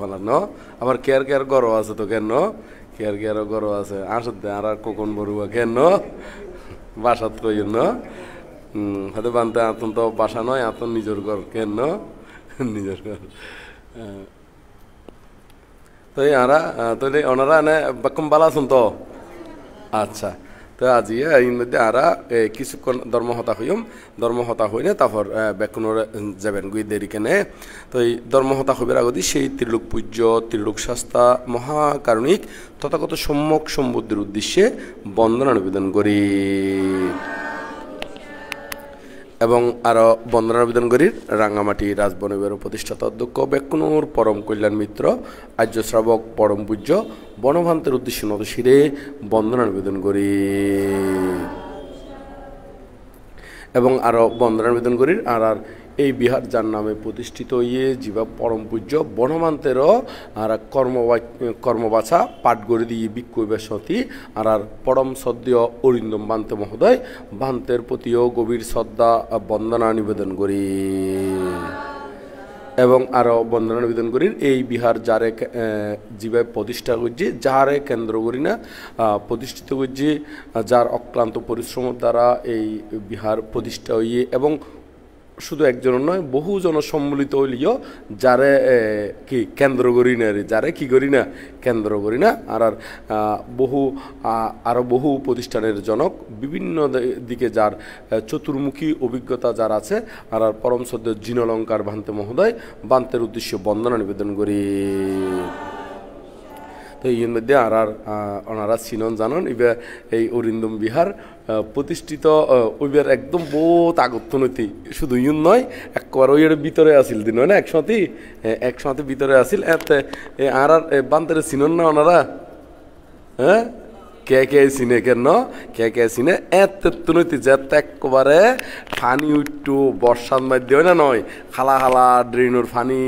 ভালো ন আবার কেয়ার কেয়ার গরো আছে তো কেন কেয়ার কেয়ার গরো আছে আসতে আর কখন বড়ুয়া কেন বাসাত কই ন হয়তো বানতে আতন তো বাসা নয় আতন নিজের ঘর কেন নিজের ঘর তো আরা তো ওনারা এনে বেকম বালা আছেন তো আচ্ছা তো আজি এর মধ্যে আরা কিছুক্ষণ ধর্মহতা হইনে তারপর বেকুনর যাবেন গুই দেরি কেনে তো এই ধর্মহতা হইবার আগদি সেই ত্রিলোক পূজ্য ত্রিলোক শাস্তা মহাকারণিক তথাগত সম্যক সম্বুদ্ধির উদ্দেশ্যে বন্দনা নিবেদন করি এবং আরো বন্দনা নিবেদন করি রাঙ্গামাটি রাজবনবিহারের প্রতিষ্ঠাতা অধ্যক্ষ বেকুনুর পরম কল্যাণ মিত্র আর্য শ্রাবক পরম পূজ্য বনভান্তের উদ্দেশ্যে নতশিরে বন্দনা নিবেদন করি এবং আরো বন্দনা নিবেদন করি আর এই বিহার যার নামে প্রতিষ্ঠিত হইয়ে জীবা পরম পূজ্য বনমান্তেরও আর কর্মবাছা পাঠ করে দিয়ে বিক্ষোভের সতী আর পরম সদ্য অরিন্দম বান্তে মহোদয় বান্তের প্রতিও গভীর শ্রদ্ধা বন্দনা নিবেদন করি এবং আরো বন্দনা নিবেদন করি এই বিহার যারে জীবায় প্রতিষ্ঠা করছে যারে কেন্দ্র করি না প্রতিষ্ঠিত করছে যার অক্লান্ত পরিশ্রম দ্বারা এই বিহার প্রতিষ্ঠা হইয়ে এবং শুধু একজন নয় বহুজন সম্মিলিত হইলিও যারে কি কেন্দ্র করি না যারে কি করি না কেন্দ্র করি না আর বহু প্রতিষ্ঠানের জনক বিভিন্ন দিকে যার চতুর্মুখী অভিজ্ঞতা যার আছে আর পরম সদ্য জিনলঙ্কার ভান্তে মহোদয় বান্তের উদ্দেশ্যে বন্দনা নিবেদন করি তো এর মধ্যে আর ওনারা চিনন জানন এবার এই অরিন্দম বিহার প্রতিষ্ঠিত ওইবার একদম বহুত আগত্যনৈতি শুধু ইউন নয় একবার ওই ভিতরে আসিল দিন হয় না একসাথে ভিতরে আসিল এতে আর বান্তের চিনন না ওনারা হ্যাঁ কে চিনে কেন কে চিনে এতনৈতি যেতে একবারে ফানি উঠটো বর্ষার মধ্যে হয় না নয় খালা ড্রেনের ফানি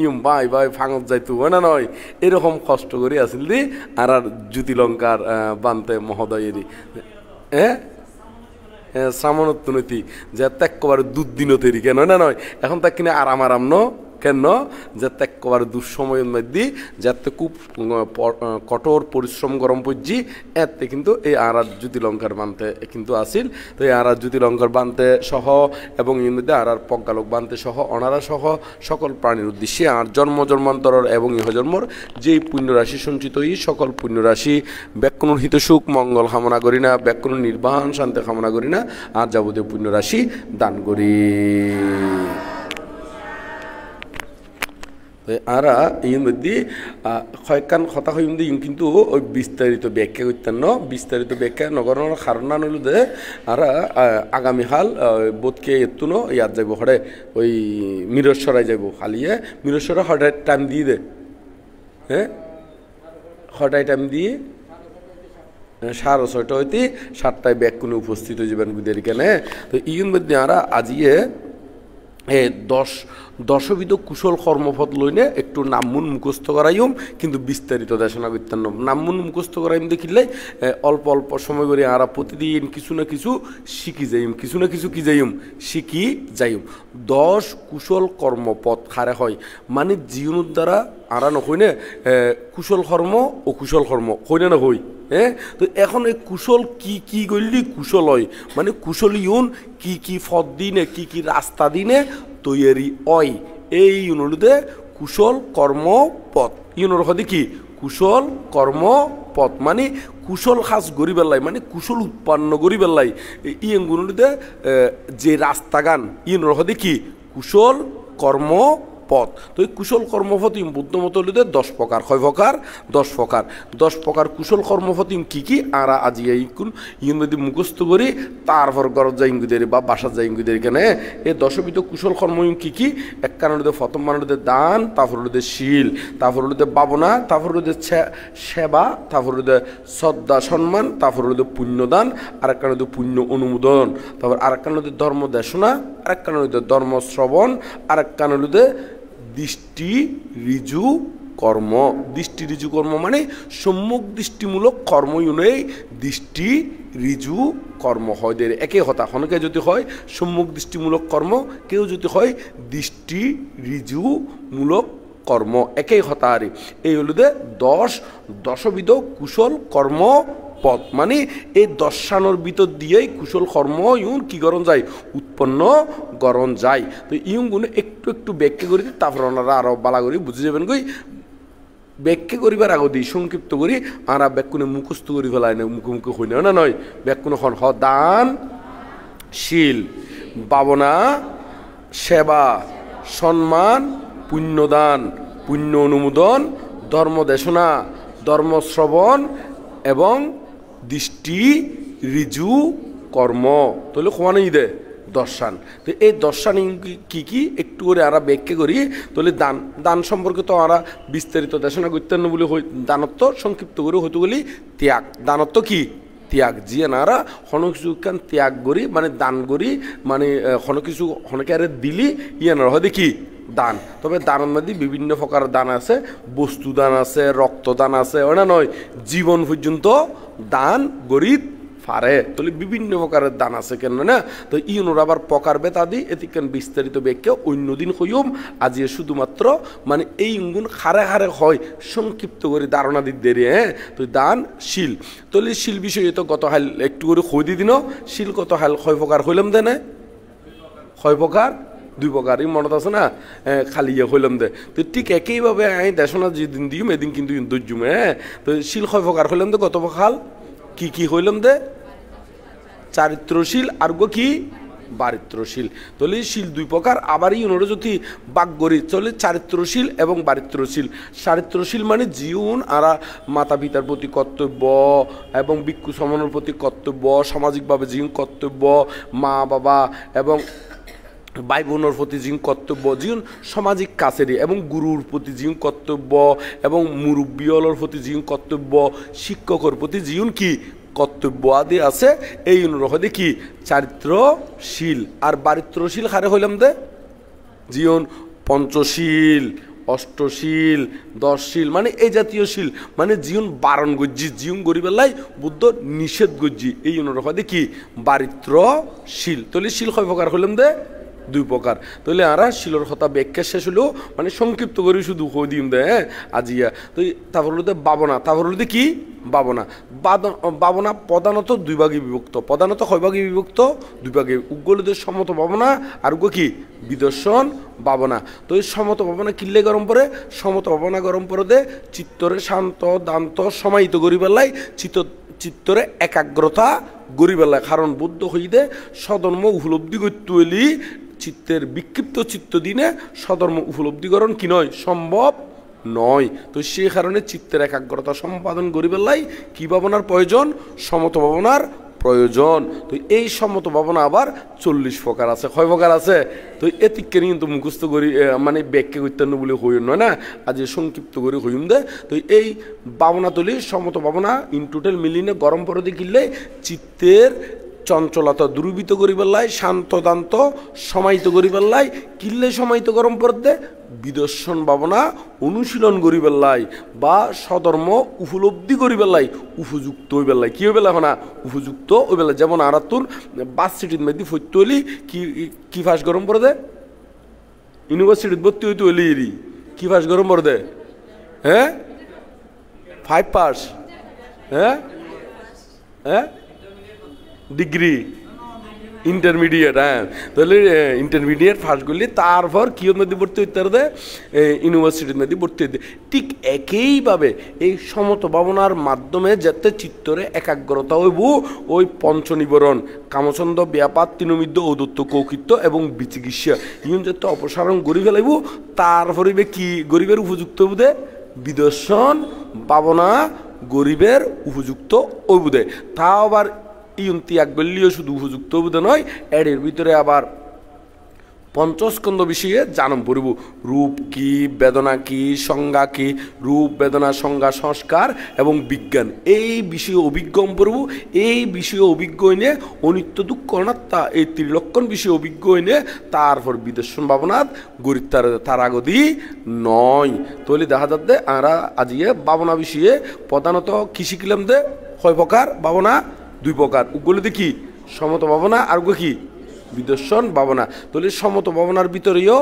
ইম বাই ফাঙত যাইতো হয় না নয় এরকম কষ্ট করে আসিল দি আর জ্যোতিলঙ্কার বান্তে মহোদয়েরই শ্রামণোত্তনৈতি যেতে একবারে দুদিনতেরই কেন না নয় এখন তাক কিনে আরাম ন কেন যাতে একবার দুঃসময়ের মধ্যে যাতে খুব কঠোর পরিশ্রম গরম পড়ছি এতে কিন্তু এই আর জ্যোতিলঙ্কার বানতে কিন্তু আসিল তো এই আর জ্যোতিলঙ্কার বানতে সহ এবং এর মধ্যে আর পজ্ঞালোক বানতে সহ অনারা সহ সকল প্রাণীর উদ্দেশ্যে আর জন্মান্তর এবং ইহজন্মর যেই পুণ্যরাশি সঞ্চিত হই সকল পুণ্যরাশি ব্যাকুণর হিতসুখ মঙ্গল কামনা করি না ব্যাকুণর নির্বাণ শান্তি কামনা করি না আর যাবতীয় পুণ্যরাশি দান করি আর এর মধ্যে কয়েকখান কথা হইম দিয়ে কিন্তু ওই বিস্তারিত ব্যাখ্যা করতেন না বিস্তারিত ব্যাখ্যা নগরের কারণ না নইল দে আর আগামীকাল বোধকে এত্তু ন ইয়াদ যাইব হরে ওই মিরস্বরায় যাইব খালিয়ে মিরস্বরা হঠাৎ টাইম দিয়ে দে হ্যাঁ হঠাৎ টাইম দিয়ে 6:30 হইতে 7টায় ব্যাগ কোনো উপস্থিত হয়ে যাবেন বুদের কেনে তো ইউন মধ্যে আর আজিয়ে দশবিধ কুশল কর্মপথ লইনে একটু নামমুন মুখস্থ করাইম কিন্তু বিস্তারিত দেশনা করতেন নামমুন মুখস্থ করাইম দেখিলে অল্প সময় করে আর প্রতিদিন কিছু না কিছু শিখি যাইম শিখি যাইম 10 কুশল কর্মপথ খারে হয় মানে জীবনের দ্বারা আরা নকই না কুশল কর্ম ও কুশল কর্ম হই না হই হ্যাঁ তো এখন এই কুশল কি করলি কুশল হয় মানে কুশল ইউন কি পথ দিনে কি রাস্তা দিনে তৈরি হয় এই অনুরোধে কুশল কর্মপথ ইউনোর হদি কি কুশল কর্মপথ মানে কুশল কাজ গড়ি পেলাই মানে কুশল উৎপন্ন গড়ি পেলাই ইয়ে যে রাস্তাগান ইউনোর হদি কি কুশল কর্মপথ তো এই কুশল কর্মপথ বুদ্ধ মত হলে 10 প্রকার 10 প্রকার কুশল কর্মপথ কি আর আজি ইন যদি মুখস্থ করি তারপর গরজ যাই ইঙ্গুদের বা বাসা যাই ইঙ্গুদের কেন এই 10বিধ কুশল কর্ম কি এক কারণে প্রথম মানুষদের দান তারপর হলো শীল তারপর হলো ভাবনা তারপর হলো সেবা তারপর হলো শ্রদ্ধা সম্মান তারপর হলো পুণ্যদান আর এক কারণে পুণ্য অনুমোদন তারপর আর এক কারণে ধর্ম দেশনা আর এক কারণে ধর্ম শ্রবণ আর এক কারণে দৃষ্টি ঋজু কর্ম মানে সম্মুখ দৃষ্টিমূলক কর্ম ইউনেই দৃষ্টি ঋজু কর্ম হয় দের একে হতা অনেকে যদি হয় সম্মুখ দৃষ্টিমূলক কর্ম কেউ যদি হয় দৃষ্টি ঋজুমূলক কর্ম একেই হতাহারি এই হলো দে দশবিধ কুশল কর্ম পথ মানে এই দশানোর ভিতর দিয়েই কুশল কর্ম ইউন কি করণ যায় উৎপন্ন করণ যায় তো ইউনগুলো একটু একটু ব্যাখ্যা করে দিই তারপর ওনারা আরও বালা করি বুঝে যাবেন কই ব্যাখ্যা করিবার আগে দিই সংক্ষিপ্ত করি আর ব্যাকুনে মুখস্থ করি ফেলাই না মুখোমুখি হই না নয় ব্যাকুনে হন দান শীল ভাবনা সেবা সম্মান পুণ্যদান পুণ্য অনুমোদন ধর্মদেশনা ধর্মশ্রবণ এবং দৃষ্টি ঋজু কর্ম তাহলে খোয়ানোই দে দর্শান তো এই দর্শান কি কি একটু করে আমরা ব্যাখ্যা করি তাহলে দান সম্পর্কে তো আমরা বিস্তারিত দেশনা করতেন বলে দানত্ব সংক্ষিপ্ত করে হয়তো বলি ত্যাগ দানত্ব কি ত্যাগ জিয়ে নারা হনো কিছু কান ত্যাগ করি মানে দান করি মানে হনো কিছু হনকে আরে দিলি ইয়ে না হয় দেখি দান তবে দানের মধ্যে বিভিন্ন প্রকার দান আছে বস্তু দান আছে রক্তদান আছে ওটা নয় জীবন পর্যন্ত দান গরিব পারে তাহলে বিভিন্ন প্রকারের দান আছে কেন না তো ইউনোর আবার প্রকার বেতাদি এতিকেন বিস্তারিত ব্যাখ্যা অন্যদিন হইম আজিয়ে শুধুমাত্র মানে এই গুণ হারে হারে হয় সংক্ষিপ্ত করে ধারণা দিতে দেরি হ্যাঁ তো দান শিল তাহলে শিল বিষয়ে তো গত হাল একটু করে হই দি দিন শিল কত হাল হয় প্রকার হইলাম দে না হয় প্রকার দুই প্রকার এই মনত আছে না খালি ইয়ে হইলাম দে তো ঠিক একইভাবে আমি দেশনা যেদিন দিম এদিন কিন্তু দর্জুম হ্যাঁ তো শিল হয় প্রকার হইলাম দে কত প্রকার কি কি হইলাম দে চারিত্রশীল আর গো কি বারিত্রশীল তাহলে শিল দুই প্রকার আবার ইউনোরে যদি বাক করি চলে চারিত্রশীল এবং বারিত্রশীল চারিত্রশীল মানে জীবন আর মাতা পিতার প্রতি কর্তব্য এবং ভিক্ষু সমানের প্রতি কর্তব্য সামাজিকভাবে জীবন কর্তব্য মা বাবা এবং ভাই বোনের প্রতি জীবন কর্তব্য জীবন সামাজিক কাছেরই এবং গুরুর প্রতি জীবন কর্তব্য এবং মুরব্বীর প্রতি জীবন কর্তব্য শিক্ষকের প্রতি জীবন কি কর্তব্য আদি আছে এই অনুরোধে কি চারিত্রশীল আর বারিত্রশীল হারে হইলাম দে জীবন পঞ্চশীল অষ্টশীল দশশীল মানে এই জাতীয় শীল মানে জীবন বারণ গজ্জি জীবন গরিবেলাই বুদ্ধ নিষেধ গজ্জি এই অনুরোধে কি বারিত্রশীল তাহলে শীল কয় প্রকার হইলাম দে দুই প্রকার তাহলে আরা শিলর কথা ব্যাখ্যা শেষ হলো মানে সংক্ষিপ্ত করে শুধু হয়ে দিম দে হ্যাঁ আজিয়া তো তারপর হলো ভাবনা তারপর হলো কি ভাবনা ভাবনা প্রধানত দুই ভাগে বিভক্ত প্রধানত কয় ভাগে বিভক্ত দুই ভাগে উগ্রদের সমত ভাবনা আর উগ্র কি বিদর্শন ভাবনা তো এই সমত ভাবনা কিনলে গরম পড়ে সমত ভাবনা গরম পড়ে দে চিত্তরে শান্ত দান্ত সমাহিত করি পেলাই চিত্তরে একাগ্রতা গরিবেলা কারণ বুদ্ধ হইদে সধর্ম উপলব্ধি করতে হইলি চিত্তের বিক্ষিপ্ত চিত্ত দিনে সধর্ম উপলব্ধিকরণ কি নয় সম্ভব নয় তো সেই কারণে চিত্তের একাগ্রতা সম্পাদন গরিবেলাই কি ভাবনার প্রয়োজন সমত ভাবনার প্রয়োজন তো এই সম্মত ভাবনা আবার 40 প্রকার আছে কয় প্রকার আছে তো এতিকে কিন্তু মুখস্থ করি মানে ব্যাখ্যা করতে বলে হইন নয় না আজ সংক্ষিপ্ত করে হইম দে তো এই ভাবনা তুলি সম্মত ভাবনা ইন টোটাল মিলিনে গরম পরদি কিনলে চিত্তের চঞ্চলতা দূরীভূত করিবার শান্ত দান্ত সমাহিত করিবার কিল্লে সমাহিত গরম পড়তে বিদর্শন ভাবনা অনুশীলন করিবার বা সধর্ম উপলব্ধি করিবার উপযুক্ত হইবার কি হইবেলা না উপযুক্ত হইবেলা যেমন আরাতুর বাস সিটির মধ্যে ফইতে হইলি কি ফাঁস গরম পড়ে দে ইউনিভার্সিটির ভর্তি হইতে হইলি কি ফাঁস গরম পড়ে দে হ্যাঁ 5 পাস হ্যাঁ হ্যাঁ ডিগ্রি ইন্টারমিডিয়েট হ্যাঁ তাহলে ইন্টারমিডিয়েট ফার্স্ট করলে তারপর কিয়র মধ্যে ভর্তি হইতে পারে ইউনিভার্সিটির মধ্যে ভর্তি হইতে ঠিক একইভাবে এই সমত ভাবনার মাধ্যমে যাতে চিত্তরে একাগ্রতা হইব ওই পঞ্চনিবরণ কামচন্দ ব্যাপার তৃণমিদ্য ঔদত্ত কৌকিত্ব এবং বিচিকিৎসা ইউন যাতে অপসারণ গড়ি ফেলাইব তারপরে কি গরিবের উপযুক্ত হইব দে বিদর্শন ভাবনা গরিবের উপযুক্ত হইব দে তা আবার ইউন ত্যাগ করলেও শুধু উপযুক্ত বোধ নয় এর ভিতরে আবার পঞ্চস্কন্ধ বিষয়ে জানম পড়ব রূপ কি বেদনা কি সংজ্ঞা কি রূপ বেদনা সংজ্ঞা সংস্কার এবং বিজ্ঞান এই বিষয়ে অভিজ্ঞম পড়ব এই বিষয়ে অভিজ্ঞ হইনে অনিত্য দুঃখ অনাত্মা এই ত্রিলক্ষণ বিষয়ে অভিজ্ঞ হইনে তারপর বিদর্শন ভাবনাথ গরিব তার আগদি নয় তাহলে দেখা যাচ্ছে আমরা আজিয়ে ভাবনা বিষয়ে প্রধানত কি শিখলাম দে কয় প্রকার ভাবনা দুই প্রকার উগুলো দেখি সমত ভাবনা আর কি বিদর্শন ভাবনা। তাহলে সমত ভাবনার ভিতরেও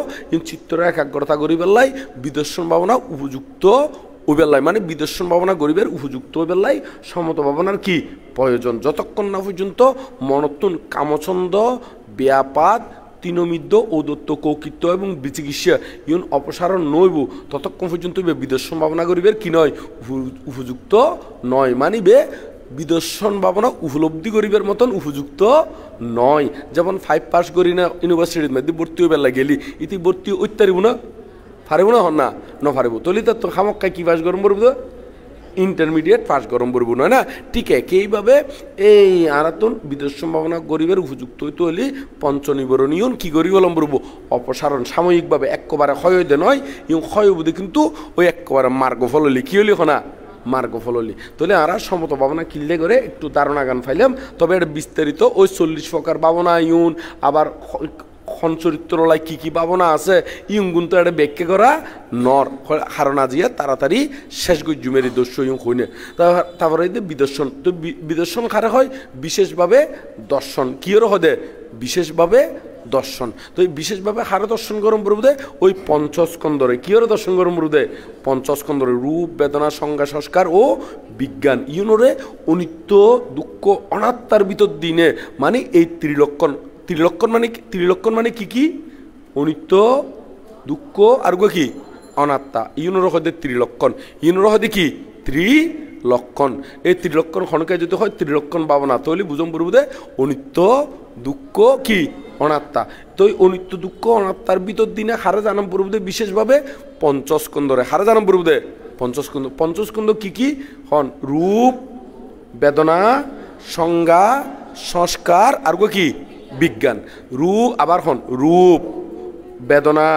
চিত্র একাগ্রতা করি বেল্লাই বিদর্শন ভাবনা উপযুক্ত ওই বেলায়, মানে বিদর্শন ভাবনা গরিবের উপযুক্ত ওই বেলায় সমত ভাবনার কি প্রয়োজন। যতক্ষণ না পর্যন্ত মনত্তুন কামছন্দ ব্যাপাদ তৃণমিদ্য ঔদত্ত কৌকিত্ব এবং বিচিকিৎসা ইউন অপসারণ নইব, ততক্ষণ পর্যন্ত বিদর্শন ভাবনা গরিবের কি নয়, উপযুক্ত নয়। মানিবে বিদর্শন ভাবনা উপলব্ধি গরিবের মতন উপযুক্ত নয়। যেমন 5 পাস করি না ইউনিভার্সিটির মধ্যে ভর্তি হয়ে বেলা গেলি, ইতি ভর্তি ওইতারিব না, পারিব না, হন না ন পারিব। তলি তো খামক্কায় কি পাস গরম পড়ব, ইন্টারমিডিয়েট পাস গরম পড়ব নয় না। ঠিক আছে, এইভাবে এই আরাতন বিদর্শন ভাবনা গরিবের উপযুক্ত হইতে হলে পঞ্চনিবরণীয় কি গরিব অবলম্বন করব, অপসারণ সাময়িকভাবে একেবারে ক্ষয় হইতে নয়, ইউ ক্ষয় বুধে কিন্তু ওই একেবারে মার্গ ফল হলি কি হলি হনা মার্গ ফল হলি। তাহলে আর সমত ভাবনা কিনলে করে একটু ধারণা গান ফাইলাম। তবে এটা বিস্তারিত ওই 40 প্রকার ভাবনা ইউন আবার চরিত্রলায় কি কি ভাবনা আছে ইউন কিন্তু এটা ব্যাখ্যা করা নর হারনা জিয়া তাড়াতাড়ি শেষ গুজুমেরি দস্য ইউন হইনে। তারপরে বিদর্শন, তো বিদর্শন খারে হয় বিশেষভাবে দর্শন, কিয়র হদে বিশেষভাবে দর্শন। তো এই বিশেষভাবে হারে দর্শন গরম প্রভুদে ওই পঞ্চস্কন্দরে কিয়রে দর্শন গরম প্রভুদে পঞ্চস্কন্দরে রূপ বেদনা সংজ্ঞা সংস্কার ও বিজ্ঞান ইউনরে অনিত্য দুঃখ অনাত্মার ভিতর দিনে, মানে এই ত্রিলক্ষণ মানে কি কি অনিত্য দুঃখ আর গো কি অনাত্মা ইউনর হদে ত্রিলক্ষণ, ইউনর হদে কি ত্রিলক্ষণ। এই ত্রিলক্ষণ খনকে যদি হয় ত্রিলক্ষণ ভাবনা, তাহলে বুঝম প্রভুদে অনিত্য দুঃখ কি অনাত্মা। তো এই অনিত্য দুঃখ অনাত্মার ভিতর দিনে হারে জানাম প্রভুদে বিশেষভাবে পঞ্চস্কন্দরে হারে জানাম প্রভুদে পঞ্চস্কন্দ। পঞ্চস্কন্দ কি কি হন, রূপ বেদনা সংজ্ঞা সংস্কার আর গো কি বিজ্ঞান। আবার হন রূপ বেদনা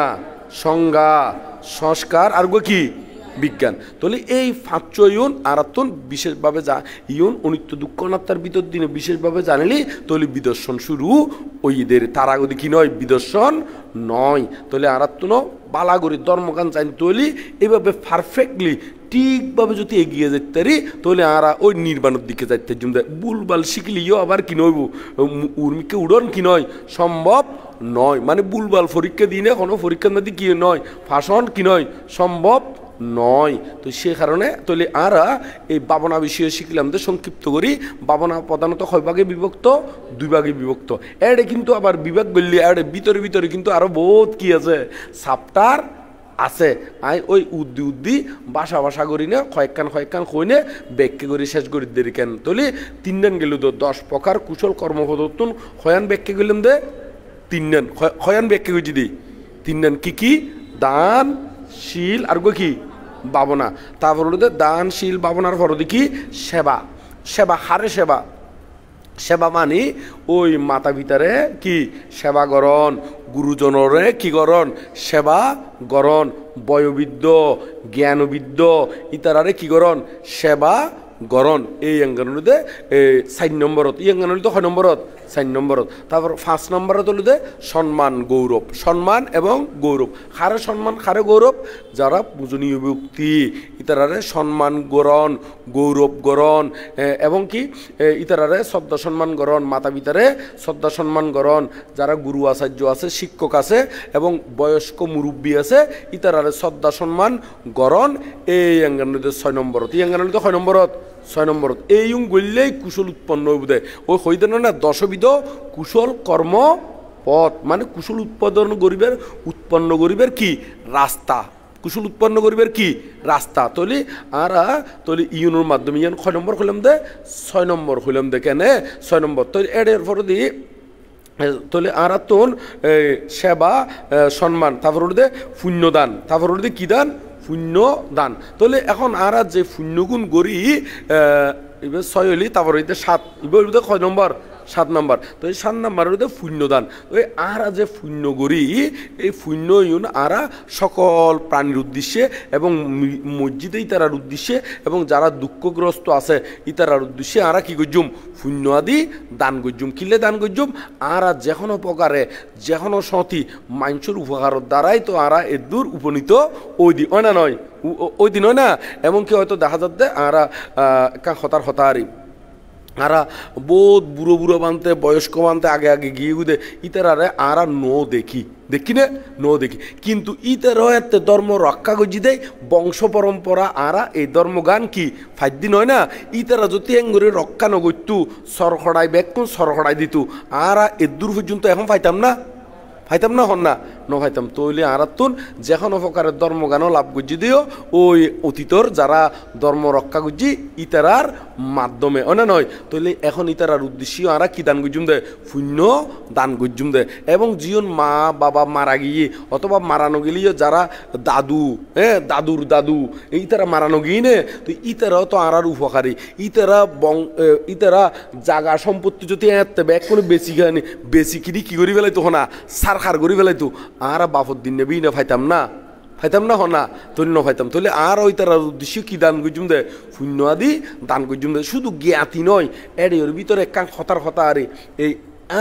সংজ্ঞা সংস্কার আর গো কি বিজ্ঞান। তাহলে এই 5 ইউন আরাতন বিশেষভাবে যা ইউন অনিত্য দুঃখ অনাত্মার ভিতর দিনে বিশেষভাবে জানিলি তাহলে বিদর্শন শুরু ওইদের তার আগে কি নয় বিদর্শন নয়। তাহলে আরাতন বালাগরি ধর্মকান চাইনি তৈলি এইভাবে পারফেক্টলি ঠিকভাবে যদি এগিয়ে যেতে পারি তাহলে আরা ওই নির্বাণের দিকে যাইতে জুমতে বুলবাল শিখলিও আবার কি নইব উর্মিকে উড়ন কি নয় সম্ভব নয়। মানে বুলবাল পরীক্ষা দিনে কোনো পরীক্ষার মধ্যে কি নয় ফাঁসন কি নয় সম্ভব নয়। তো সে কারণে তাহলে আরা এই ভাবনা বিষয়ে শিখলাম যে সংক্ষিপ্ত করি ভাবনা প্রধানত কয় ভাগে বিভক্ত, 2 ভাগে বিভক্ত। এডে কিন্তু আবার বিভাগ বললি এডে ভিতরে ভিতরে কিন্তু আরো বহুত কি আছে চ্যাপ্টার আছে। আই ওই উদ্দি বাসা করি না কয়েকখান কইনে ব্যাখ্যা করি শেষ করি দেরি কেন। তাহলে 3 দিন গেল তো 10 প্রকার কুশল কর্মপদ্ধতুন হয়ান ব্যাখ্যা করলাম দে 3 দিন হয়ান ব্যাখ্যা করছি দি 3 দিন কি কি দান শীল আর গো কি ভাবনা। তারপর হলো দানশীল ভাবনার পর দেখি সেবা হারে সেবা মানে ওই মাতা পিতারে কি সেবা গরণ, গুরুজনরে কি গরণ সেবা গরণ, বয়োবৃদ্ধ জ্ঞানবৃদ্ধ ইতারারে কি গরণ সেবা গরণ। এই অঙ্গনতে 4 নম্বরত, এই অঙ্গনলি তো 6 নম্বরত 4 নম্বরত। তারপর 5 নম্বরত হলো সম্মান গৌরব, সম্মান এবং গৌরব। কারে সম্মান কারে গৌরব, যারা পূজনীয় ব্যক্তি ইতারারে সম্মান গরণ গৌরব গরণ এবং কি ইতারারে শ্রদ্ধা সম্মান গরণ, মাতা পিতারে শ্রদ্ধা সম্মান গরণ, যারা গুরু আচার্য আছে শিক্ষক আছে এবং বয়স্ক মুরব্বী আছে ইতারারে শ্রদ্ধা সম্মান গরণ। এই অঙ্গনলিতে 6 নম্বরত, এই অঙ্গনলিতে 6 নম্বরত 6 নম্বরত। এই গড়লেই কুশল উৎপন্ন হইব ওই হইতে না 10বিধ কুশল কর্ম পথ, মানে কুশল উৎপন্ন গরিবের কি রাস্তা, কুশল উৎপন্ন গরিবের কি রাস্তা। তলি আরা তলি ইউনোর মাধ্যমে ইয়ান 6 নম্বর হইলাম দে 6 নম্বর হইলাম দে কেন 6 নম্বর তো এর পর দি তাহলে আরা তোন সেবা সম্মান, তারপর দে পুণ্যদান, তারপর দে কি দান পুণ্য দান। তাহলে এখন আরা যে পুণ্যগুণ গড়ি এবার 6 হইলি তারপর হইতে 7 এবার 6 নম্বর 7 নম্বর। তো এই 7 নম্বরের হইতে পুণ্যদান। ওই আরা যে পুণ্য গড়ি এই পুণ্য ইউন আরা সকল প্রাণীর উদ্দেশ্যে এবং মসজিদে ইতারার উদ্দেশ্যে এবং যারা দুঃখগ্রস্ত আছে ইতারার উদ্দেশ্যে আরা কি করজুম পুণ্য আদি দান করজুম। কিলে দান করজুম আরা যে কোনো প্রকারে যে কোনো সতী মানুষের উপকারের দ্বারাই তো আরা এদূর উপনীত ওই দি হয় না নয় ওই দিন হয় না। এমনকি হয়তো দেখা যাচ্ছে আরা হতারি আরা বহুত বুড়ো বুড়ো বানতে বয়স্ক বানতে আগে আগে গিয়ে গুদে ইতারারে আরা নো দেখি দেখি না নো দেখি কিন্তু ইতারও এতে ধর্ম রক্ষা করছি দেয় বংশ পরম্পরা আরা এই ধর্মগান কি ফাইদিন হয় না ইতারা যদি এঙ্গরে রক্ষা নগরতু সরখড়াই বেকুন সরখড়াই দিত আরা এর দূর পর্যন্ত এখন পাইতাম না হন না ফাইতাম তৈলে আরাতুন যেখন প্রকারের ধর্মগানও লাভ করছি দিও ওই অতীতর যারা ধর্ম রক্ষা করছি ইতারার মাধ্যমে না নয় তৈলে এখন ইতারার উদ্দেশ্য আরা কি দান করছুম দে শূন্য দান করছুম দে এবং জীবন মা বাবা মারা গিয়ে অথবা মারানো গেলেও যারা দাদু দাদুর দাদু ইতারা মারানো গিয়ে নে তো ইতারাও তো আরার উপকারী ইতারা জাগা সম্পত্তি যদি এতে ব্যাগ কোনো বেশি খানি বেশি কিনি কি করি ফেলাই তো না সার করি ফেলাই তো আর বাপর দিন নেবেই না ফাইতাম না হনা তৈল ন ফাইতাম তৈলে আর ওই তার উদ্দেশ্য কি দান করছুম দে শূন্য আদি দান করছুম দে শুধু জ্ঞাতি নয় এর ভিতরে একাং হতার হতা আরে এই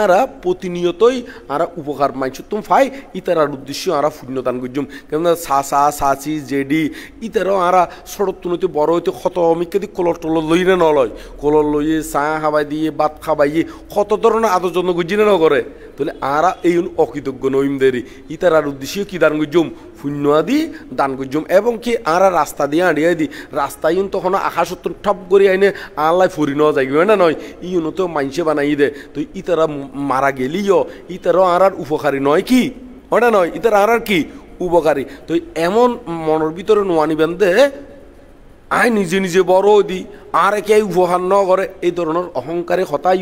আরা প্রতিনিয়তই আরা উপকার মাইছ তুমি ফাই ইতারার উদ্দেশ্য আরা শূন্য দান করছুম কেমন সাসা সাচি জেডি ইতারাও আরা সড়ক তুলতে বড় হইতে ক্ষত অমিকাদি কলর টলর লই না নলয় কলর লইয়ে চা খাবাই দিয়ে ভাত খাবাইয়ে কত ধরনের আদর যত্ন করছি না নকরে তাহলে আরা এই অকৃতজ্ঞ নইম দেরি ইতারার উদ্দেশ্য কি দান করছুম শূন্য আদি দান করছুম এবং কি আরা রাস্তা দিয়ে আড়িয়ে দি রাস্তায় তখন আকাশ ঠপ করে আইনে আল্লাহ ফুরি নেওয়া যাইবে না নয় ইউনো তো মাইনসে বানাই দে তো ইতারা মারা গেলিও ইতারও আর উপকারী নয় কি ওটা নয় ইতার আর কি উপকারী তো এমন মনের ভিতরে নোয়ানি বেঁধে আয় নিজে নিজে বড় দি আর কে উপহার ন করে এই ধরনের অহংকারে হতাই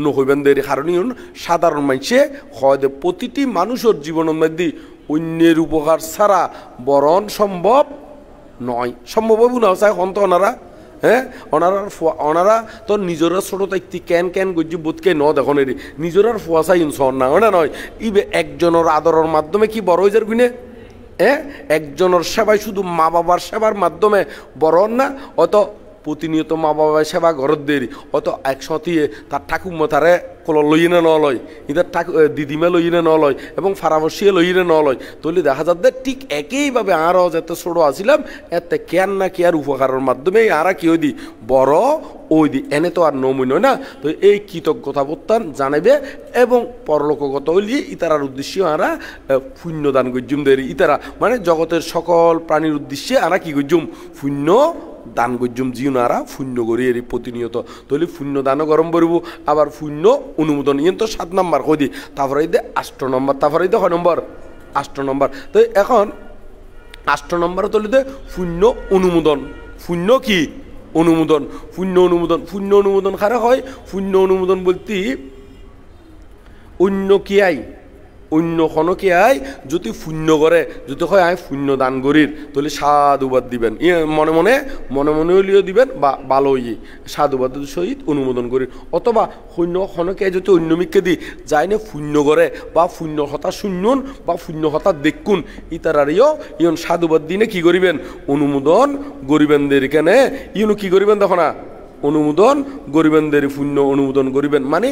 নহইবেন দেরি কারণ সাধারণ মানুষে হয় দে প্রতিটি মানুষের জীবনের মধ্যে অন্যের উপকার ছাড়া বরণ সম্ভব নয় সম্ভব হইব না চাই হন্ত ওনারা ওনারা তো নিজেরা ছোট থাকতে ক্যান গজ্জি বোধকে ন দেখুন এরি নিজেরার ফুয়াশা ইনসন না ওটা নয় ইবে একজনের আদরের মাধ্যমে কি বড় হয়ে যার গুনে একজনের সেবায় শুধু মা বাবার সেবার মাধ্যমে বড় না অত প্রতিনিয়ত মা বাবার সেবা ঘরত দেরি অত একসাথে তার ঠাকুমা তারে কল লই না নলয় ইতার দিদিমা লই না নলয় এবং ফারামসিয়ে লই না নলয় তৈলে দেখা যাচ্ছে ঠিক একইভাবে আরও যাতে ছোটো আসিলাম এতে কেয়ার না কেয়ার উপকারের মাধ্যমে আরা কি ওই দি বড় ওই দি এনে তো আর নমুন হয় না তো এই কৃতজ্ঞতা বোধ জানাবে এবং পরলোকগত হইলে ইতারার উদ্দেশ্যে আরা পুণ্যদান করজুম দেরি ইতারা মানে জগতের সকল প্রাণীর উদ্দেশ্যে আরা কি করজুম পুণ্য দান করজুম জীবন আরা পুণ্য করি এর প্রতিনিয়ত তৈলে পুণ্য দানও গরম করব আবার পুণ্য অনুমোদন ইয়ে তো 7 নম্বর কই দি তারপরে দে 8 নম্বর তারপরে দে 6 নম্বর 8 নম্বর তো এখন 8 নম্বর তৈলে দে পুণ্য অনুমোদন পুণ্য কি অনুমোদন পুণ্য অনুমোদন খারে হয় পুণ্য অনুমোদন বলতে অন্য কি আই অন্য খনকে আয় যদি পুণ্য করে যদি হয় আয় পুণ্য দান করির তাহলে সাধুবাদ দিবেন মনে মনে হইলেও দিবেন বা ভালো ইয়ে সাধুবাদের সহিত অনুমোদন করির অথবা শূন্য খনকে যদি অন্য মিককে দি যাই না পুণ্য করে বা পুণ্য হতা শূন্যন বা পুণ্য হতা দেখুন ইতারারিও ইয়ন সাধুবাদ দিনে কি করিবেন অনুমোদন করিবেনদের কেনে ইয়নো কি করিবেন দেখো না অনুমোদন গরিবেনদের পুণ্য অনুমোদন করিবেন মানে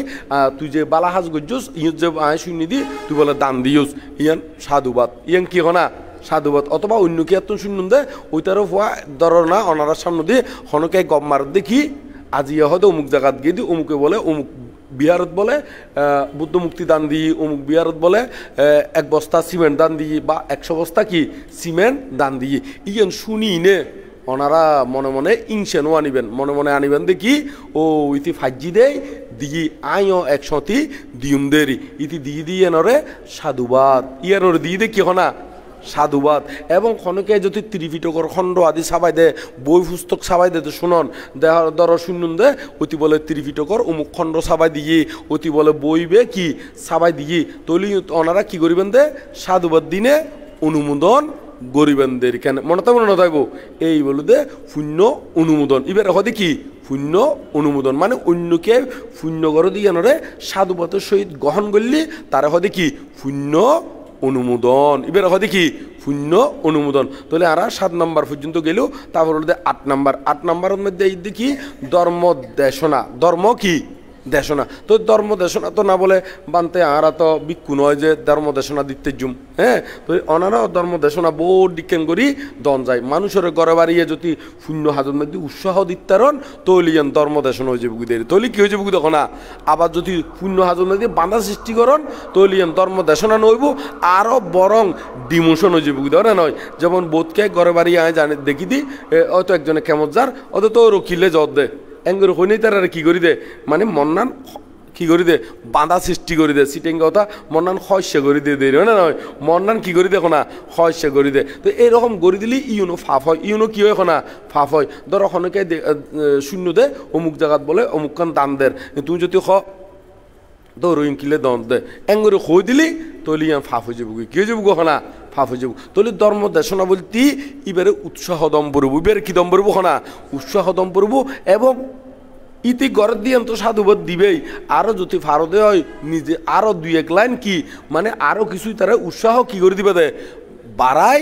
তুই যে বালাহাজ গজ্জুস ইয়ত যে আয় শূন্য দি তুই বলে দান দিয়স ইয়ান সাধুবাদ ইয়ান কি হনা সাধুবাদ অথবা অন্য কি এত শূন্য দে ওইটারও হওয়া ধর না অনারার সামনে দিয়ে হনকে গম মার দেখি আজি হয়তো অমুক জায়গাত গিয়ে দি অমুকে বলে অমুক বিহারত বলে বুদ্ধ মুক্তি দান দিই অমুক বিহারত বলে 1 বস্তা সিমেন্ট দান দিই বা 100 বস্তা কি সিমেন্ট দান দিই ইয়ান শুনি নে ওনারা মনে ইংসেনও আনিবেন মনে আনিবেন দেখি ও ইতি ফাজি দেয় দিই আইও একসাথে দিউম দেরি ইতি দিয়ে নরে সাধুবাদ ইয়ানোর দিয়ে দে কি হনা সাধুবাদ এবং খনকে যদি ত্রিপিটকর খণ্ড আদি সাবাই দে বই পুস্তক সাবাই দে তো শুনন দর শুনুন দে অতি বলে ত্রিপিটকর অমুক খণ্ড সাবাই দিয়ে অতি বলে বইবে কি সাবাই দিয়ে তলি ওনারা কি করিবেন দে সাধুবাদ দিনে অনুমোদন গরিবেনদের কেন মনে থাকব এই বলুদে পুণ্য অনুমোদন এবার হদে কি পুণ্য অনুমোদন মানে অন্যকে পুণ্য গর দিয়ে নরে সাধুবাদের সহিত গ্রহণ করলি তারা হদে কি পুণ্য অনুমোদন এবার হদে কি পুণ্য অনুমোদন তাহলে আর 7 নম্বর পর্যন্ত গেল তারপর 8 নম্বরের মধ্যে এই দেখি ধর্ম দেশনা ধর্ম কি দেশনা তো ধর্ম দেশনা তো না বলে বানতে আরা তো বিক্ষু নয় যে ধর্ম দেশনা দিতে জুম হ্যাঁ তো অনারাও ধর্ম দেশনা বোর্ড ডিকেন করি দন যায় মানুষের ঘরে বাড়িয়ে যদি শূন্য হাজত মধ্যে উৎসাহ দিতারন তৈলিয়ান ধর্ম দেশনা হয়ে যাবে বুঝে তৈলি কি হয়ে যাবে দেখো না আবার যদি শূন্য হাজত মধ্যে বাঁধা সৃষ্টি করন তৈলিয়ান ধর্ম দেশনা নইব আরও বরং ডিমোশন হয়ে যাবে বুঝে না নয় যেমন বোধকে ঘরে বাড়িয়ে আয় জানে দেখি দি হয়তো একজনে কেমন যার অত তো রকিলে জত দে এঙ্গর হইনি তারা কি করি দে মানে মন্নান কি করি দে বাঁধা সৃষ্টি করে দে সিটিং কথা মন্নান শস্য করে দিয়ে দেয় না নয় মন্নান কি করে দেখো না শস্য করে দে তো এইরকম করে দিলে ইউনো ফাফ হয় ইউনো কি হয় না ফাফ হয় ধরো অনেকে শূন্য দে অমুক জায়গাত বলে অমুকখান দান দের তুমি যদি তো রইম কিলে দন দে এঙ্গরে হই দিলি তৈলি ফাফ হয়ে যাবো কি হয়ে যাবো না ফাফ হয়ে যাবো তৈলি ধর্ম দেশনা বলতে এবারে উৎসাহ দম পড়বো এবারে কি দম পড়বো না উৎসাহ দম পড়বো এবং ইতি ঘরের দিয়ে তো সাধুবোধ দিবেই আরও যদি ফারদে হয় নিজে আরও দুই এক লাইন কি মানে আরও কিছুই তারা উৎসাহ কি করে দিবে দে বাড়াই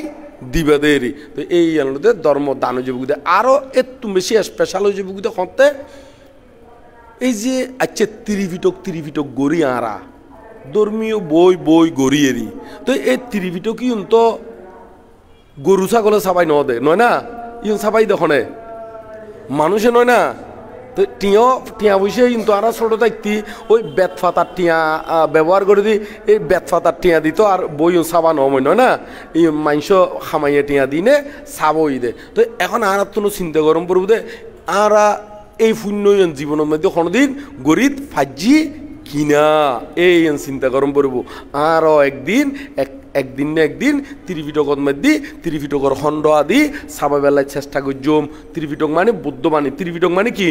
দিবে দেরি তো এই আনন্দে ধর্ম দান হয়ে যাবো আরও একটু বেশি স্পেশাল হয়ে যাবো হতে এই যে আচ্ছা ত্রিভিটক গড়ি আঁরা ধর্মীয় বই গড়িয়েরই তো এই ত্রিভিটক ইউন তো গরু ছাগলে সাবাই ন দে নয় না ইউন সাবাই দেখনে মানুষে নয় না তো টিয়া বসে কিন্তু আর ছোটো থাকতি ওই বেত ফাতার টিয়া ব্যবহার করে দি এই বেত ফাতার টিয়া দিত আর বইও সাবা নয় নয় না এই মাংস খামাইয়ে টিয়া দিনে সাবই দে তো এখন আর তো চিন্তা গরম পড়ব দে আর এই পুণ্যয়ন জীবনের মধ্যে কোনোদিন গরিব ফাজি কিনা এই চিন্তা গরম পড়ব আরও একদিন না একদিন ত্রিপিটকত মধ্যে ত্রিপিটকর খণ্ড আদি সাবাবেলায় চেষ্টা করছম ত্রিপিটক মানে বুদ্ধ বাণী ত্রিপিটক মানে কি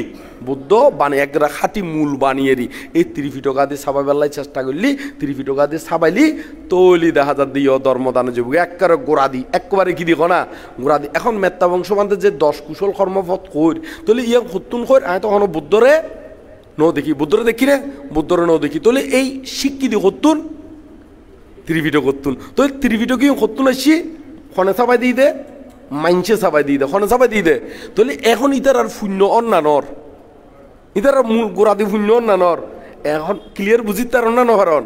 বুদ্ধ বাণী একটা খাঁটি মূল বানিয়েরি এই ত্রিপিটক আদি সাবাবেলায় চেষ্টা করলি ত্রিপিটক আদি সাবাইলি তৈলি দেখা যা দিও ধর্মদানে যাবো একবারে গোড়া দি একবারে কি দিও না গোড়া দি এখন মেত্তা বংশবান্ধে যে 10 কুশল কর্মপথ কর তাহলে ইয়া সত্তুন কর আয় তখন বুদ্ধরে ন দেখি বুদ্ধরে দেখি রে বুদ্ধরে ন দেখি তাহলে এই শিক্ষি দি সত্তুন ত্রিপিটক করতুন তো ত্রিপিটক করতুন আসছি খনে সাবাই দিয়ে দে মাইনসে সাবাই দিয়ে দে খনে সাবাই দিয়ে দে তাহলে এখন ইতার আর শূন্য অন্যানর ইতার আর মূল গোড়াদি শূন্য অন্যানর এখন ক্লিয়ার বুঝি তার অন্যান্য কারণ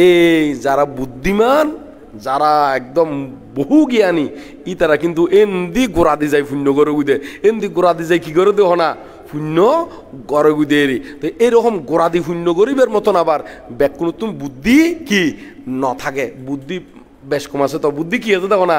এই যারা বুদ্ধিমান যারা একদম বহু জ্ঞানী তারা কিন্তু এন্দি গোড়া দি যায় শূন্য করে গুদে এন্দি গোড়া দি যায় কি করে দেহ না শূন্য গড়ে গুদেরি তো এরকম গোড়া দি শূন্য গরিবের মতন আবার ব্যাক নতুন বুদ্ধি কি ন থাকে বুদ্ধি বেশ কম আছে তো বুদ্ধি কি আছে দেখো না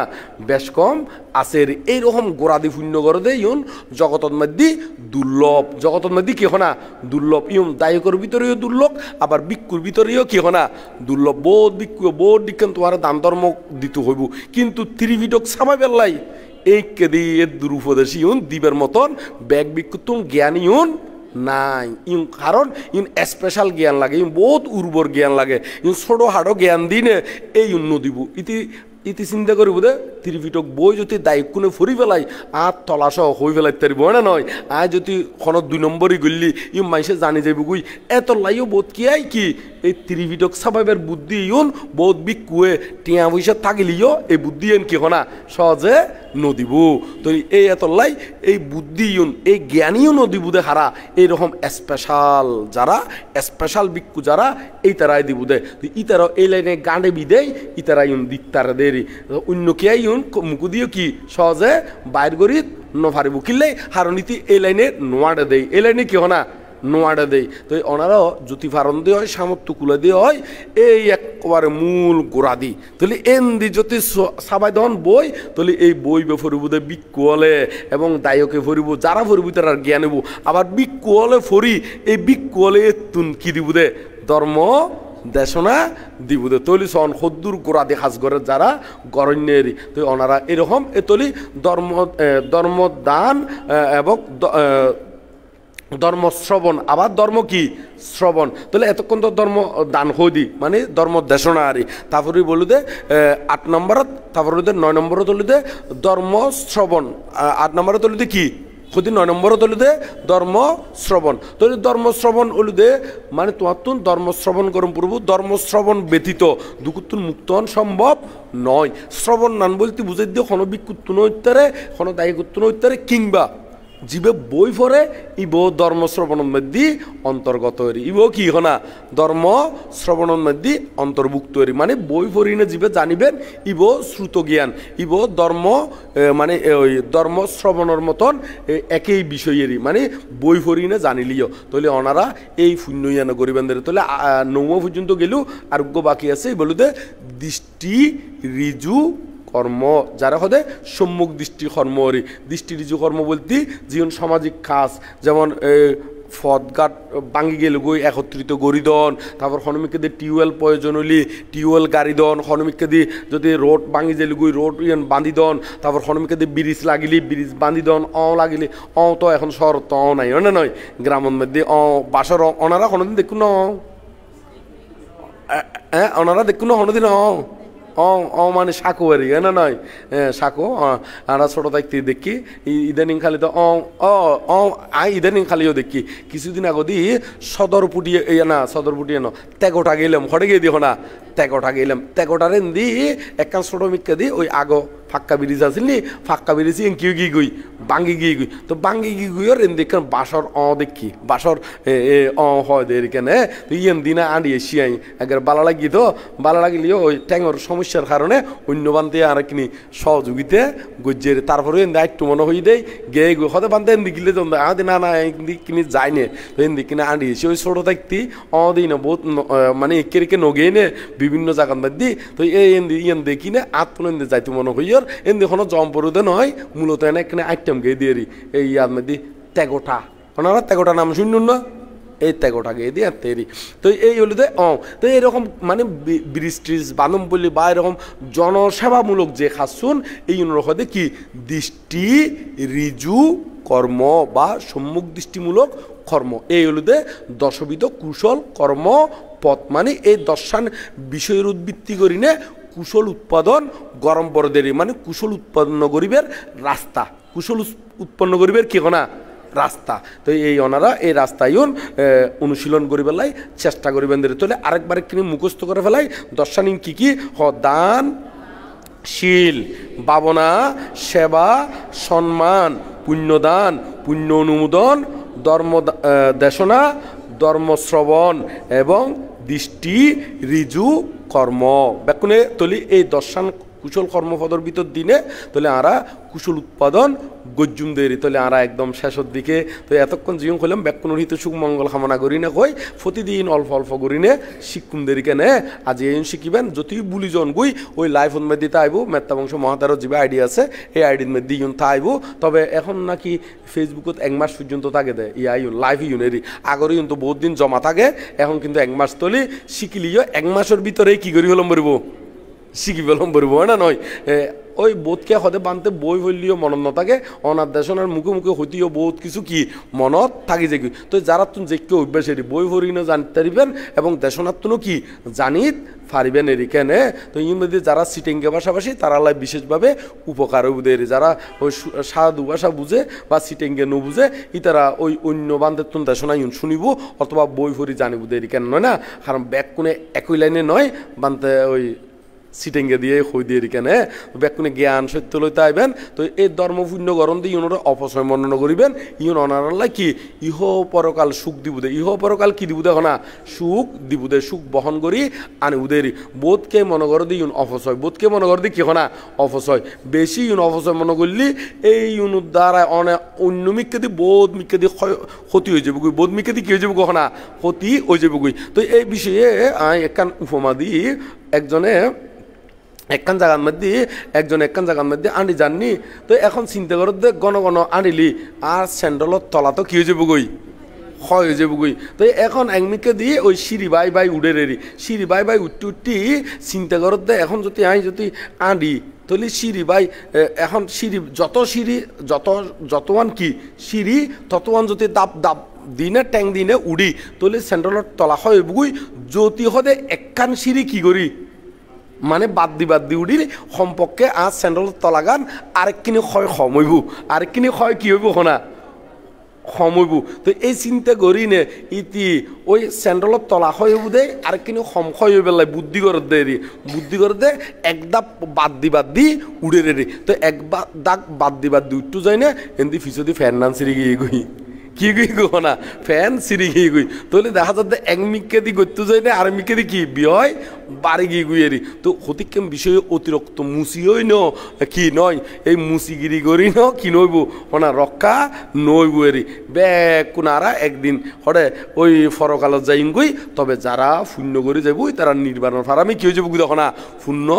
বেশ কম আছে এইরকম গোড়াদি শূন্য করে দে ইউন জগতর মধ্যে দুর্লভ জগতর মধ্যে কি না দুর্লভ ইউন দায়কের ভিতরেও দুর্লভ আবার বিক্ষুর ভিতরেও কি না দুর্লভ বোধ বিক্ষু বোধ দিকেন তোমার দান ধর্ম দিতে হইব কিন্তু ত্রিপিটক সামাই বেল্লাই এই কেদি এর দুরুপদেশী ইউন দ্বীপের মতন ব্যাগ বিক্ষুতুম জ্ঞান ইউন নাই ইউন কারণ ইউন স্পেশাল জ্ঞান লাগে ইউন বহুত উর্বর জ্ঞান লাগে ইউন ছোটো হাড়ো জ্ঞান দিনে এই উন্ন দিব ইতি চিন্তা করিব দে ত্রিপিটক বই যদি দায়িত্ব কোনে ফুরি পেলাই আর তলাসহ হয়ে পেলাই তারিব না নয় আয় যদি খনত 2 নম্বরই গলি ইউন মাইসে জানি যাইব গুই এত লাইও বোধ কি আই কি এই ত্রিপিটক সাবাইবের বুদ্ধি ইউন বহুত বিকুয়ে টিয়া পয়সা থাকিলিও এই বুদ্ধি এন কি না সহজে নদিব তো এই এত লাই এই বুদ্ধি ইউন এই জ্ঞানীও নদিব দে হারা এইরকম স্পেশাল যারা স্পেশাল বিক্ষু যারা এই তারাই দিব দে ইতারা এই লাইনে গানে বিদেই ইতারা ইউন দিতারা দে অন্য কে ইউন মুকু দিও কি সহজে বাইর করি নফারিব কিনলে হারনীতি এই লাইনে নোয়াডে দেয় এই লাইনে কি না নোয়াডে দেয় তো ওনারাও জ্যোতি ফারণ দিয়ে হয় সামর্থ্য কুলে দিয়ে হয় এই একবারে মূল গোড়া দি তাহলে এন্দি যদি সাবাই দন বই তাহলে এই বই বে ফরিব দে বিক্ষু হলে এবং দায়কে ফরিব যারা ফরিব তারা জ্ঞান নেব আবার বিক্ষু হলে ফরি এই বিক্ষু হলে তুন কি দিব দে ধর্ম দেশনা দিব দে তলি সন সদ্দুর গোড়া দি সাজগরের যারা গরণ্যেরই তো ওনারা এরকম এ তলি ধর্মদান এবং ধর্ম শ্রবণ আবার ধর্ম কি শ্রবণ তাহলে এতক্ষণ তো ধর্ম দান হই দি মানে ধর্ম দেশনা আরি তারপরে বলি দে 8 নম্বরত তারপরে 9 নম্বরত বলি দে ধর্ম শ্রবণ 8 নম্বরত বলি দে কি খুদি 9 নম্বরত হলো দে ধর্ম শ্রবণ তো ধর্ম শ্রবণ হলো দে মানে তোমার তুন ধর্ম শ্রবণ করম পূর্ব ধর্ম শ্রবণ ব্যতীত দুকুতুন মুক্তন সম্ভব নয় শ্রবণ নান বলতে বুঝাই দিও কোনো বিকুত্তুন হইতারে কোনো দায়ী কুত্তুন হইতারে কিংবা জীবে বই পড়ে ইবো ধর্ম শ্রবণের মধ্যে অন্তর্গত হরি ইবো কি হনা ধর্ম শ্রবণের মধ্যে অন্তর্ভুক্ত হরি মানে বই পড়ি না জীবে জানিবেন ইবো শ্রুত জ্ঞান ইবো ধর্ম মানে ওই ধর্ম শ্রবণের মতন একই বিষয়েরই মানে বই পড়ি না জানিলিও তাহলে ওনারা এই পুণ্যয়ান করিবেন তাহলে নৌ পর্যন্ত গেলেও আরোগ্য বাকি আছে বলতে দৃষ্টি ঋজু কর্ম যারা হদে সম্মুখ দৃষ্টি কর্ম দৃষ্টি ঋজু কর্ম বলতে জীবন সামাজিক কাজ যেমন ফদঘাট ভাঙি গেল গই একত্রিত গড়িদন তারপর হনুমিককে দিয়ে টিউবওয়েল প্রয়োজন হলি টিউবওয়েল গাড়ি দন হনুমিককে দিয়ে যদি রোড ভাঙি গেল গই রোড বাঁধি দন তারপর হনুমিককে দিয়ে ব্রিজ লাগিলি ব্রিজ বাঁধি দন লাগিলি তো এখন শহর তো নাই না নয় গ্রামের মধ্যে বাসর ওনারা কোনোদিন দেখুন না ওনারা দেখুন না কোনোদিন মানে সাঁকো আর না নয় সাঁকো আমরা ছোটো থাকতে দেখি ইদানিং খালি তো ইদানিং খালিও দেখি কিছুদিন আগে দি সদরপুটিয়ে না সদরপুটিয়ে ন তেগোটা গেলাম হটে গিয়ে দিও না তেগোটা গেলাম তেগোটারে দি একখান ছোটো মিক্কা দি ওই আগো ফাক্কা ব্রিজ আছিল নি ফাক্কা ব্রিজ কিউ গি গুই বাঙ্গি গিয়ে গুই তো বাঙ্গি গি গুইয়ের এন দেখেন বাসর দেখি বাসর হয় দের কেনে তো ইয়েন দিনা আঁড়িয়ে শিয়াই একবার বালা লাগি তো বালা লাগিলেও ওই ট্যাঙর সমস্যার কারণে অন্য বান্ধে আর কিনি সহযোগিতা গজ্জের তারপরে এন একটু মনে হয়ে দেয় গে হতে বান্ধে এন দিকিলে তো আদি না না কিনি যায় নে তো এন দিকিনে আঁড়িয়েছি ওই ছোটো থাকতি দিই না বহুত মানে একে রেখে নগেই নে বিভিন্ন জায়গার মধ্যে তো এই ইয়েন দেখি না আত্মন যাইতে মনে হইয়র এন দেখো জম্পরুদে নয় মূলত এনে এখানে আইটেম গিয়ে দিয়ে এই ইয়ার মধ্যে তেগোটা ওনারা তেগোটা নাম শুনুন না এই তেগোটা গিয়ে দিয়ে তেরি তো এই হলো তো এরকম মানে ব্রিজ ট্রিজ বানম বলি বা এরকম জনসেবামূলক যে খাসুন এই অনুরোধে কি দৃষ্টি ঋজু কর্ম বা সম্মুখ দৃষ্টিমূলক কর্ম এই হলুদে দশবিধ কুশল কর্ম পথ মানে এই দর্শন বিষয়ের উদ্বৃত্তি করি নে কুশল উৎপাদন গরম বড়দের মানে কুশল উৎপন্ন করিবের রাস্তা কুশল উৎপন্ন করিবের কি না রাস্তা তো এই ওনারা এই রাস্তায় অনুশীলন করি পেলাই চেষ্টা করিবেন তোলে আরেকবার কিনে মুখস্থ করে ফেলাই দর্শানী কি কি দান শীল ভাবনা সেবা সম্মান পুণ্যদান পুণ্য অনুমোদন ধর্ম দেশনা ধর্মশ্রবণ এবং দৃষ্টি ঋজু কর্ম ব্যাকুনে তলি এই দর্শন কুশল কর্মপদর ভিতর দিনে তাহলে আরা কুশল উৎপাদন গজ্জুম দেরি তাহলে আরা একদম শেষের দিকে তো এতক্ষণ জীবন হইলাম ব্যাকুণর হিত সুখ মঙ্গল কামনা করি না কই প্রতিদিন অল্প অল্প করি নে শিক্ষুম দেরিকে নে আজ এই শিখিবেন যদি বুলি জন গুই ওই লাইফ মধ্যে আইব মেত্তা বংশ মহাতারও যে আইডি আছে এই আইডির মধ্যে ইউন আইব তবে এখন নাকি ফেসবুকত এক মাস পর্যন্ত থাকে দেয় ইউন লাইভ ইউনেরই আগরে কিন্তু বহুত দিন জমা থাকে এখন কিন্তু এক মাস তলি শিখিলিও এক মাসের ভিতরেই কি করি হলাম বলবো শিখি পেলাম বলবো না নয় ওই বোধকে হতে বানতে বই হইলেও মনত নাথাকে অনার দেশনার মুখে মুখে হইতেও বহুত কিছু কি মনত থাকি যে কি তো যারা তুমি যে কেউ অভ্যাস এরি বই হরিণও জানতে পারিবেন এবং দেশনার তুনো কি জানিত পারিবেন এরি কেনে তো ইংরেজি যারা সিটিংকে পাশাপাশি তারা লাই বিশেষভাবে উপকার বুঝে যারা ওই সাধু ভাষা বুঝে বা সিটিংকে ন বুঝে ই তারা ওই অন্য বান্ধের তুন দেশনা ইউন শুনিব অথবা বই হরি জানিব দেরি কেন নয় না কারণ ব্যাক কোনে একই লাইনে নয় বানতে ওই সিটেঙ্গে দিয়ে হই দিয়ে কেন ব্যাকুনে জ্ঞান সত্য লইতে আইবেন তো এই ধর্মপূর্ণ গরম দিয়ে ইউনোর অপচয় বর্ণনা করিবেন ইউন অনারাল্লা কি ইহ পরকাল সুখ দিবুদে ইহ পরকাল কি দিবুদে না সুখ দিবুদে সুখ বহন করি আনি উদের বোধকে মনে কর দিয়ে ইউন অপচয় বোধকে মনে কর দিয়ে কি না অপচয় বেশি ইউন অপচয় মনে করলি এই ইউনুর দ্বারা অন্য মিকে দিয়ে বোধ মিকে দিয়ে ক্ষতি হয়ে যাবে বোধ মিকে দিয়ে কি হয়ে যাবে কখনা ক্ষতি হয়ে যাবে তো এই বিষয়ে একখান উপমা দিই একজনে একখান জায়গার মধ্যে একখান জায়গার মধ্যে আনি জাননি তো এখন চিন্তা করো যে গণ গণ আনিলি আর স্যান্ডেলের তলা তো কি হয়ে যাবো গই ক্ষয় হয়ে যাবো গই তো এখন একমিকে দিয়ে ওই সিঁড়ি বাই উড়ে রেড়ি সিঁড়ি বাই উঠতে চিন্তা করো যে এখন যদি যদি আনি তাহলে সিঁড়ি এখন সিঁড়ি যতওয়ান কি সিঁড়ি ততওয়ান যদি দাপ দিনে ট্যাং দিনে উড়ি তাহলে স্যান্ডেলের তলা হয় বুগুই যদি হদে একখান সিঁড়ি কি করি মানে বাদ দি উড়ি সম্পর্কে আজ স্যান্ডেল তলাগান আরেকখিনি ক্ষয় কম হইব আরেকখিনি ক্ষয় কি হইব শোনা সমইব তো এই চিন্তা করি নে ইতি ওই স্যান্ডেলত তলা হয় বুধে আর কিন্তু সম হয় পেলাই বুদ্ধি করে দেরি বুদ্ধি করে দে এক দাপ বাদ দি উড়ে রে তো এক দাগ বাদ দি উঠতে যায় না এমনি ফিসদি ফ্যান নাম সিঁড়ি গিয়ে গই কি গই গো না ফ্যান সিঁড়ি গিয়ে গই তাহলে দেখা যাচ্ছে এক মিকে দি করতে যায় না আর মিকে দি কি বিয় বাড়ি গিয়ে গুইয়েরি তো হতিকেম বিষয়ে অতিরিক্ত মুসিই ন কি নয় এই মুসিগিরি করি ন কি নইব ওনা রক্ষা নইব এরি বেকুনারা একদিন হরে ওই ফরকালত যাইন গই তবে যারা শূন্য করে যাবই তারা নির্বাণর ফারামি কি হয়ে যাবো দেখো না শূন্য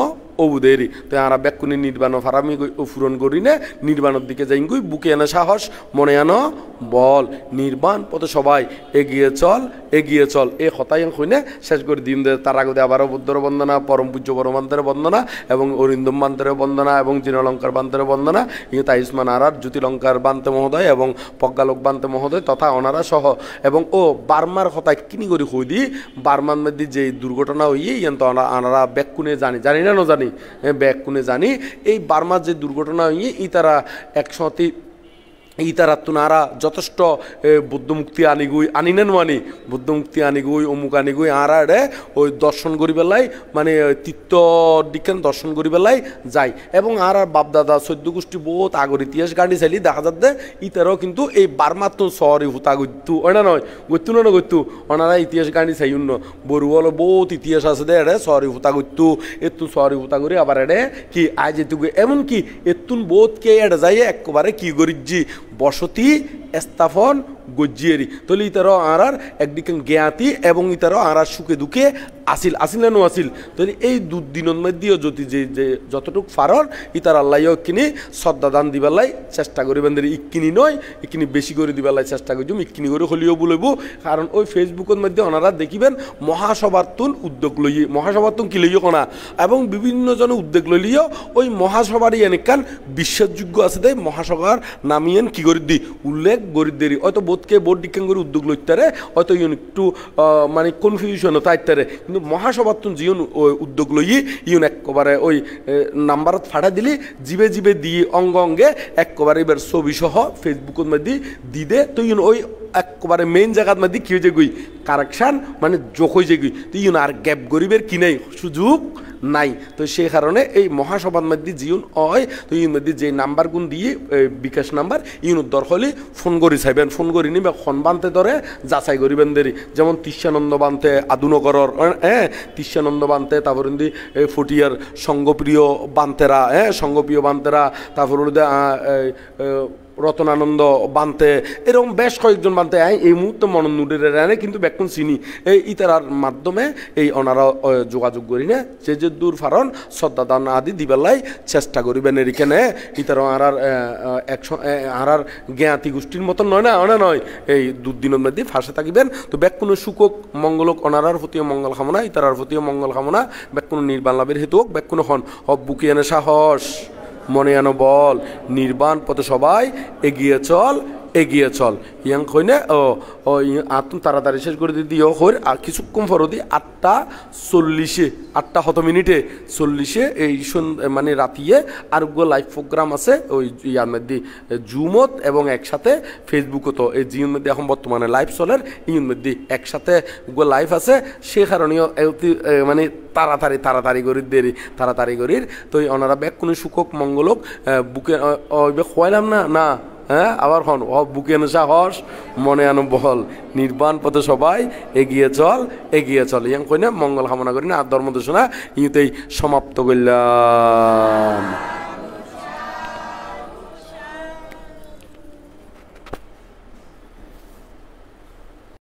অবুদেরি তো আমরা ব্যাকুনি নির্বাণ ফারামি পূরণ করি না নির্বাণের দিকে যাই গই বুকে আনা সাহস মনে আনো বল নির্বাণ পথে সবাই এগিয়ে চল এই হতাই হইনে শেষ করে দিন তার আগে আবারও বুদ্ধর বন্দনা পরম পূজ্য পরমান্তের বন্দনা এবং অরিন্দম বান্তের বন্দনা এবং জিনলঙ্কার বান্তের বন্দনা ইংতা ইসমান আরার জ্যোতিলঙ্কার বান্তে মহোদয় এবং প্রজ্ঞালোক বান্তে মহোদয় তথা ওনারা সহ এবং ও বার্মার হতায় কিনি করে হই দি বার্মার মধ্যে যে দুর্ঘটনা হইয়ে ইয়ান তো আনারা ব্যাকুনে জানি না জানি ব্যাগ কোনে জানি এই বার্মার যে দুর্ঘটনা হইয়ে ই তারা একসাথে ই তারা তুনারা যথেষ্ট বুদ্ধমুক্তি আনিনেন মানি বুদ্ধমুক্তি আনিগুই অমুক আনিগুই আরা রে ওই দর্শন করি পেলাই মানে তীর্থ দিকেন দর্শন করি পেলাই যায় এবং আর বাপদাদা চৈদ্য গোষ্ঠী বহুত আগর ইতিহাস গাড়ি চাইলি দেখা যাচ্ছে ইতারাও কিন্তু এই বার্মার তো শহরে হুতা গত্যু ওনা নয় গত্যু না গত্যু ওনারা ইতিহাস গাড়ি চাই উন্ন বড়ুয়ালো বহুত ইতিহাস আছে দে এড়ে শহরে হুতা গত্যু এতু শহরে হুতা করি আবার এড়ে কি আজ এতু এমনকি এতুন বহুত কে এড়ে যাই একবারে কি করিজি বসতি স্থাপন গজ্জিয়েরি তাহলে ইতারও আরার একদিকে জ্ঞাতি এবং ইতারও আরার সুখে দুঃখে আসিল না নো আসিল তাহলে এই দুদিনের মধ্যেও যদি যে যতটুকু ফারর ইতার আল্লাহ কিনি শ্রদ্ধা দান দিবেলাই চেষ্টা করিবেন ইকিনি নয় ইকিনি বেশি করে দিবেলাই চেষ্টা করছুম ইকিনি করে হলিও বলব কারণ ওই ফেসবুকের মধ্যে ওনারা দেখিবেন মহাসভার উদ্যোগ লইয়ে মহাসভার কি লইও কোনা এবং বিভিন্ন জন উদ্যোগ লইলিও ওই মহাসভারই এনেকান বিশ্বাসযোগ্য আছে দেয় মহাসভার নামিয়েন কি করে দি উল্লেখ গরিব দেরি হয়তো বোধকে বোর্ড ডিকেন করে উদ্যোগ লইতারে হয়তো একটু মানে কনফিউশন তাইতারে কিন্তু মহাসভার যিন উদ্যোগ লইয়ে ইউন একবারে ওই নাম্বারত ফাটা দিলি জিবে দিয়ে অঙ্গে একবারে এবার ছবি সহ ফেসবুকের মধ্যে দিদে তো ইউন ওই একবারে মেইন জায়গার মধ্যে কি হয়ে গই কারেকশান মানে যোগ হয়ে যায় গই তো ইউন আর গ্যাপ গরিবের কি নেই সুযোগ নাই তো সেই কারণে এই মহাসভার মধ্যে জিউন হয় তো ইউন মধ্যে যে নাম্বার গুণ দিয়ে বিকাশ নাম্বার ইউন দরকার ফোন করি চাইবেন ফোন করি নিবে খন বানতে ধরে যাচাই করিবেন দেরি যেমন তিস্যানন্দ বানতে আদুনগরর তিস্যানন্দ বানতে তারপর ফটিয়ার সঙ্গপ্রিয় বান্তেরা সঙ্গপ্রিয় বান্তেরা তারপর রতনানন্দ বানতে এরকম বেশ কয়েকজন বানতে এই মুহূর্তে মনোনুডের রানে কিন্তু বেকুন চিনি এই ইতারার মাধ্যমে এই ওনারা যোগাযোগ করি না যে দূর ফারণ শ্রদ্ধাদান আদি দিবেলাই চেষ্টা করিবেন এখানে ইতার আরার জ্ঞাতি গোষ্ঠীর মতন নয় না নয় এই দুদিনের মধ্যে ফাঁসে থাকিবেন তো বেকুন সুখক মঙ্গলক ওনারার প্রতিও মঙ্গল কামনা ইতারার প্রতিও মঙ্গল কামনা বেকুন নির্বাণ লাভের হেতু হোক বেকুন হন হব বুকে এনে সাহস মনে আনো বল নির্বাণ পথে সবাই এগিয়ে চল ইয়াং কইনে ও আতুন তাড়াতাড়ি শেষ করে দিও হর আর কিছুক্ষণ ফরদি 8:40 এই মানে রাতিয়ে আর লাইভ প্রোগ্রাম আছে ওই ইয়ার মধ্যে জুমত এবং একসাথে ফেসবুকত এই জিওর মধ্যে এখন বর্তমানে লাইভ চলের ইউর মধ্যে একসাথে লাইভ আছে সে কারণেও মানে তাড়াতাড়ি করির তো ওনারা ব্যাগ কোনো সুখক মঙ্গলক বুকে খোয়াইলাম না হ্যাঁ আবার হন বুকে এনে সাহস মনে আনো বল নির্বাণ পথে সবাই এগিয়ে চল ইয়াং কইনা মঙ্গল কামনা করি না আর ধর্ম দোষণা ইউতেই সমাপ্ত করলাম।